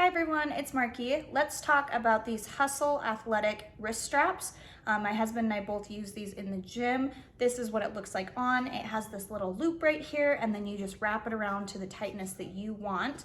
Hi everyone, it's Marky. Let's talk about these Hustle Athletic wrist straps. My husband and I both use these in the gym. This is what it looks like on. It has this little loop right here, and then you just wrap it around to the tightness that you want.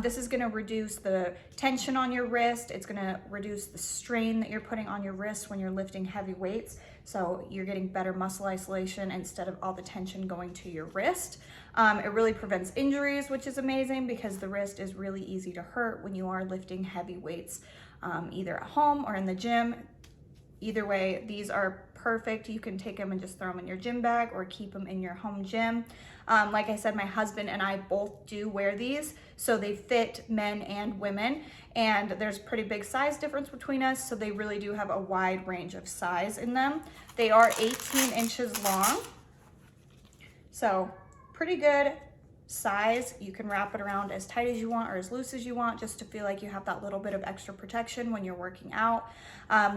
This is gonna reduce the tension on your wrist. It's gonna reduce the strain that you're putting on your wrist when you're lifting heavy weights. So you're getting better muscle isolation instead of all the tension going to your wrist. It really prevents injuries, which is amazing because the wrist is really easy to hurt when you are lifting heavy weights, either at home or in the gym. Either way, these are perfect. You can take them and just throw them in your gym bag or keep them in your home gym. Like I said, my husband and I both do wear these, so they fit men and women, and there's a pretty big size difference between us, so they really do have a wide range of size in them. They are 18 inches long, so pretty good size. You can wrap it around as tight as you want or as loose as you want, just to feel like you have that little bit of extra protection when you're working out.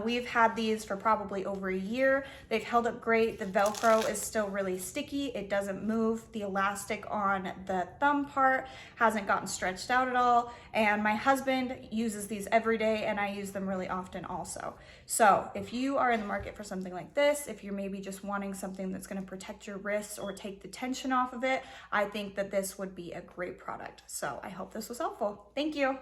We've had these for probably over a year. They've held up great. The Velcro is still really sticky. It doesn't move. The elastic on the thumb part hasn't gotten stretched out at all. And my husband uses these every day, and I use them really often also. So if you are in the market for something like this, if you're maybe just wanting something that's going to protect your wrists or take the tension off of it, I think that this would be a great product. So I hope this was helpful. Thank you.